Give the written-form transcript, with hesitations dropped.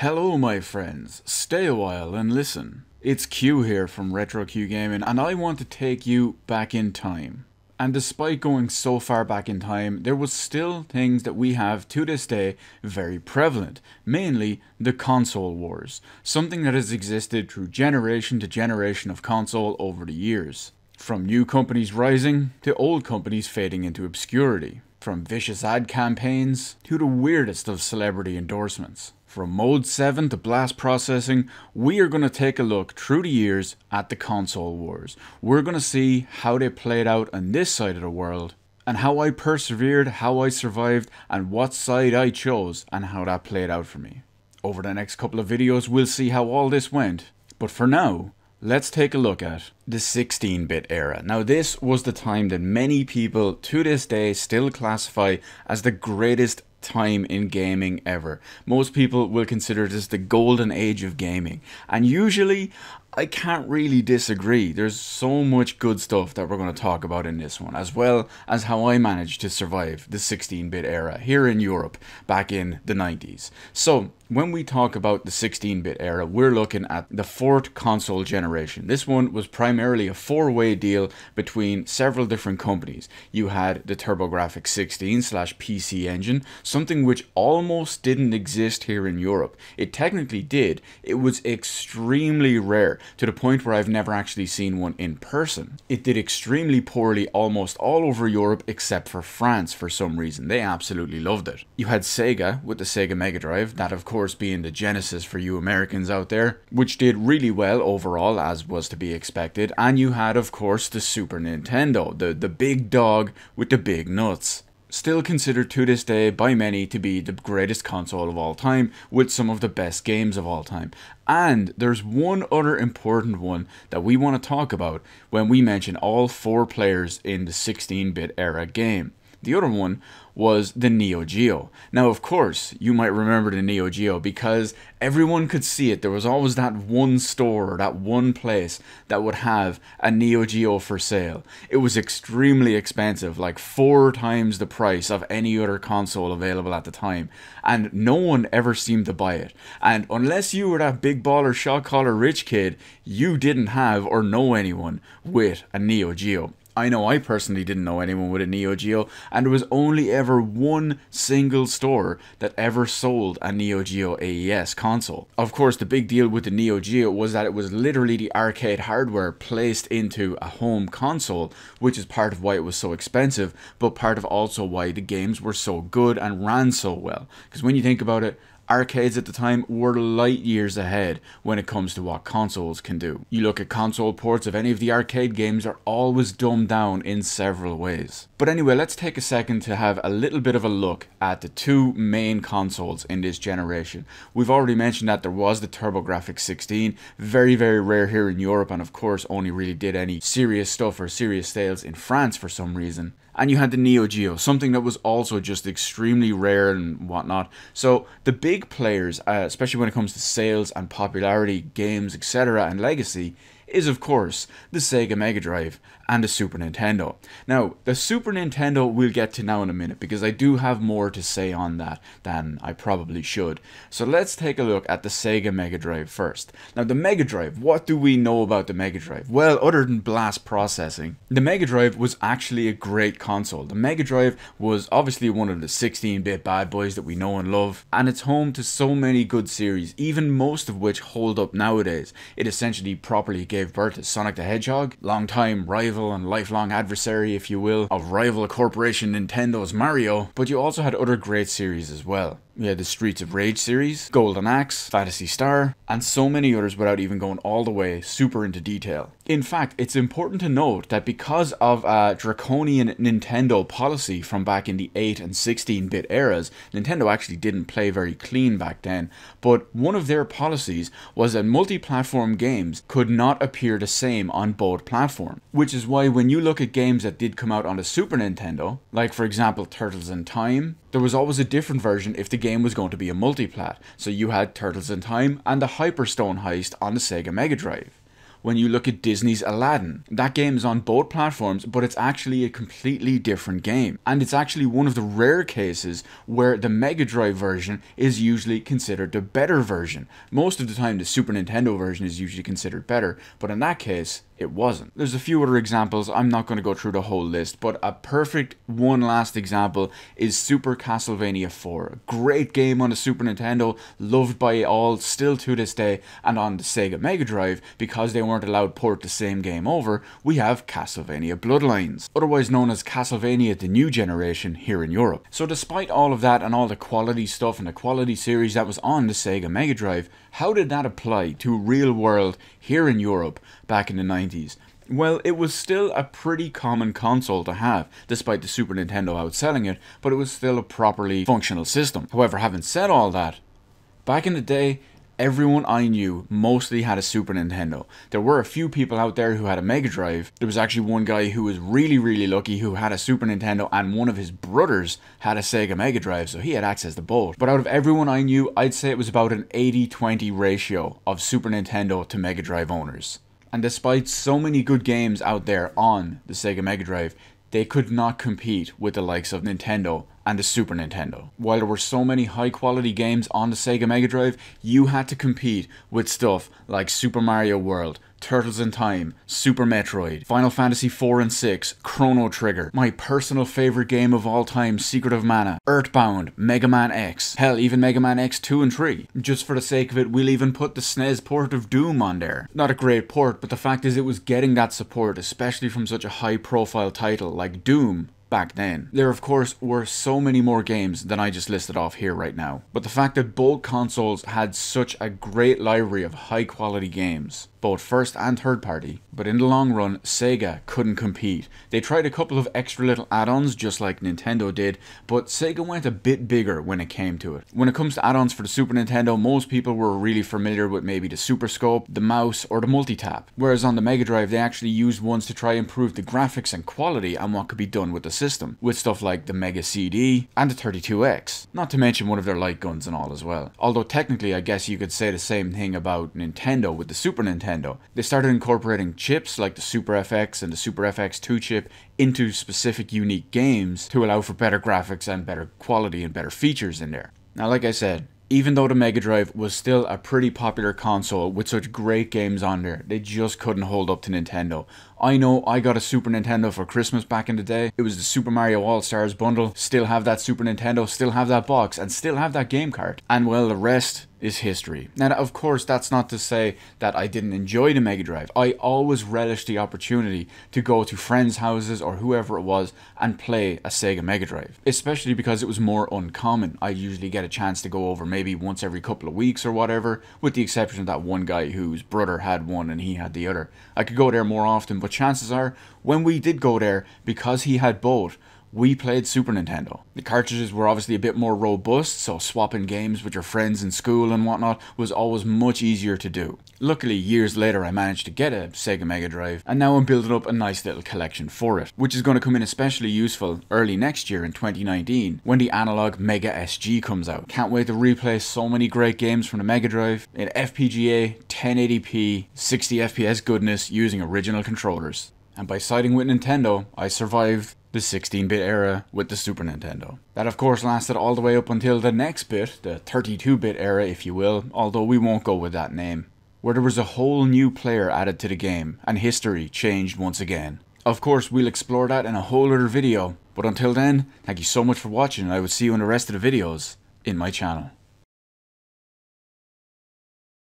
Hello my friends, stay a while and listen. It's Q here from Retro Q Gaming and I want to take you back in time. And despite going so far back in time, there was still things that we have to this day very prevalent, mainly the console wars, something that has existed through generation to generation of console over the years. From new companies rising to old companies fading into obscurity. From vicious ad campaigns to the weirdest of celebrity endorsements. From Mode 7 to blast processing, we are going to take a look through the years at the console wars. We're going to see how they played out on this side of the world, and how I persevered, how I survived, and what side I chose, and how that played out for me. Over the next couple of videos, we'll see how all this went. But for now, let's take a look at the 16-bit era. Now this was the time that many people to this day still classify as the greatest time in gaming ever. Most people will consider this the golden age of gaming, and usually I can't really disagree. There's so much good stuff that we're going to talk about in this one, as well as how I managed to survive the 16-bit era here in Europe back in the 90s. So when we talk about the 16-bit era, we're looking at the fourth console generation. This one was primarily a four-way deal between several different companies. You had the TurboGrafx 16/PC Engine, something which almost didn't exist here in Europe. It technically did. It was extremely rare, to the point where I've never actually seen one in person. It did extremely poorly almost all over Europe except for France for some reason. They absolutely loved it. You had Sega with the Sega Mega Drive, that of course being the Genesis for you Americans out there, which did really well overall as was to be expected. And you had of course the Super Nintendo, the big dog with the big nuts. Still considered to this day by many to be the greatest console of all time, with some of the best games of all time. And there's one other important one that we want to talk about when we mention all four players in the 16-bit era game. The other one was the Neo Geo. Now of course you might remember the Neo Geo because everyone could see it. There was always that one store or that one place that would have a Neo Geo for sale. It was extremely expensive, like 4 times the price of any other console available at the time, and no one ever seemed to buy it. And unless you were that big baller shot caller rich kid, you didn't have or know anyone with a Neo Geo. I know I personally didn't know anyone with a Neo Geo, and there was only ever one single store that ever sold a Neo Geo AES console. Of course, the big deal with the Neo Geo was that it was literally the arcade hardware placed into a home console, which is part of why it was so expensive, but part of also why the games were so good and ran so well. Because when you think about it, arcades at the time were light years ahead when it comes to what consoles can do. You look at console ports of any of the arcade games are always dumbed down in several ways. But anyway, let's take a second to have a little bit of a look at the two main consoles in this generation. We've already mentioned that there was the TurboGrafx 16, very rare here in Europe, and of course only really did any serious stuff or serious sales in France for some reason. And you had the Neo Geo, something that was also just extremely rare and whatnot. So the big players, especially when it comes to sales and popularity, games, etc. and legacy, is of course the Sega Mega Drive and the Super Nintendo. Now, the Super Nintendo we'll get to now in a minute because I do have more to say on that than I probably should. So let's take a look at the Sega Mega Drive first. Now the Mega Drive, what do we know about the Mega Drive? Well, other than blast processing, the Mega Drive was actually a great console. The Mega Drive was obviously one of the 16-bit bad boys that we know and love, and it's home to so many good series, even most of which hold up nowadays. It essentially properly gave birth to Sonic the Hedgehog, longtime rival and lifelong adversary, if you will, of rival corporation Nintendo's Mario, but you also had other great series as well. We had the Streets of Rage series, Golden Axe, Phantasy Star, and so many others without even going all the way super into detail. In fact, it's important to note that because of a draconian Nintendo policy from back in the 8 and 16-bit eras, Nintendo actually didn't play very clean back then, but one of their policies was that multi-platform games could not appear the same on both platforms, which is why when you look at games that did come out on the Super Nintendo, like for example Turtles in Time, there was always a different version if the game was going to be a multiplat. So you had Turtles in Time and the Hyperstone Heist on the Sega Mega Drive. when you look at Disney's Aladdin. That game is on both platforms, but it's actually a completely different game. And it's actually one of the rare cases where the Mega Drive version is usually considered the better version. Most of the time the Super Nintendo version is usually considered better, but in that case, it wasn't. There's a few other examples, I'm not going to go through the whole list, but a perfect one last example is Super Castlevania 4. A great game on the Super Nintendo, loved by all still to this day, and on the Sega Mega Drive, because they weren't allowed to port the same game over, we have Castlevania Bloodlines, otherwise known as Castlevania the New Generation here in Europe. So despite all of that and all the quality stuff and the quality series that was on the Sega Mega Drive, how did that apply to real world here in Europe back in the 90s? Well, it was still a pretty common console to have, despite the Super Nintendo outselling it, but it was still a properly functional system. However, having said all that, back in the day, everyone I knew mostly had a Super Nintendo. There were a few people out there who had a Mega Drive. There was actually one guy who was really lucky who had a Super Nintendo, and one of his brothers had a Sega Mega Drive, so he had access to both. But out of everyone I knew, I'd say it was about an 80-20 ratio of Super Nintendo to Mega Drive owners. And despite so many good games out there on the Sega Mega Drive, they could not compete with the likes of Nintendo and the Super Nintendo. While there were so many high quality games on the Sega Mega Drive, you had to compete with stuff like Super Mario World, Turtles in Time, Super Metroid, Final Fantasy 4 and 6, Chrono Trigger, my personal favourite game of all time, Secret of Mana, Earthbound, Mega Man X, hell, even Mega Man X 2 and 3. Just for the sake of it, we'll even put the SNES port of Doom on there. Not a great port, but the fact is it was getting that support, especially from such a high profile title like Doom. Back then. There of course were so many more games than I just listed off here right now, but the fact that both consoles had such a great library of high quality games, both first and third party, but in the long run Sega couldn't compete. They tried a couple of extra little add-ons just like Nintendo did, but Sega went a bit bigger when it came to it. When it comes to add-ons for the Super Nintendo, most people were really familiar with maybe the Super Scope, the mouse, or the multi-tap, whereas on the Mega Drive they actually used ones to try and improve the graphics and quality and what could be done with the system, with stuff like the Mega CD and the 32X, not to mention one of their light guns and all as well. Although technically I guess you could say the same thing about Nintendo with the Super Nintendo. They started incorporating chips like the Super FX and the Super FX2 chip into specific unique games to allow for better graphics and better quality and better features in there. Now like I said, even though the Mega Drive was still a pretty popular console with such great games on there, they just couldn't hold up to Nintendo. I know I got a Super Nintendo for Christmas back in the day. It was the Super Mario All-Stars bundle. Still have that Super Nintendo, still have that box, and still have that game card. And well, the rest is history. Now, of course, that's not to say that I didn't enjoy the Mega Drive. I always relished the opportunity to go to friends' houses or whoever it was and play a Sega Mega Drive, especially because it was more uncommon. I usually get a chance to go over maybe once every couple of weeks or whatever, with the exception of that one guy whose brother had one and he had the other. I could go there more often, but chances are, when we did go there, because he had both, we played Super Nintendo. The cartridges were obviously a bit more robust, so swapping games with your friends in school and whatnot was always much easier to do. Luckily, years later I managed to get a Sega Mega Drive, and now I'm building up a nice little collection for it, which is going to come in especially useful early next year in 2019, when the analog Mega SG comes out. Can't wait to replay so many great games from the Mega Drive in FPGA, 1080p, 60 FPS goodness using original controllers. And by siding with Nintendo, I survived the 16-bit era with the Super Nintendo. That of course lasted all the way up until the next bit, the 32-bit era if you will, although we won't go with that name, where there was a whole new player added to the game, and history changed once again. Of course we'll explore that in a whole other video, but until then, thank you so much for watching, and I will see you in the rest of the videos in my channel.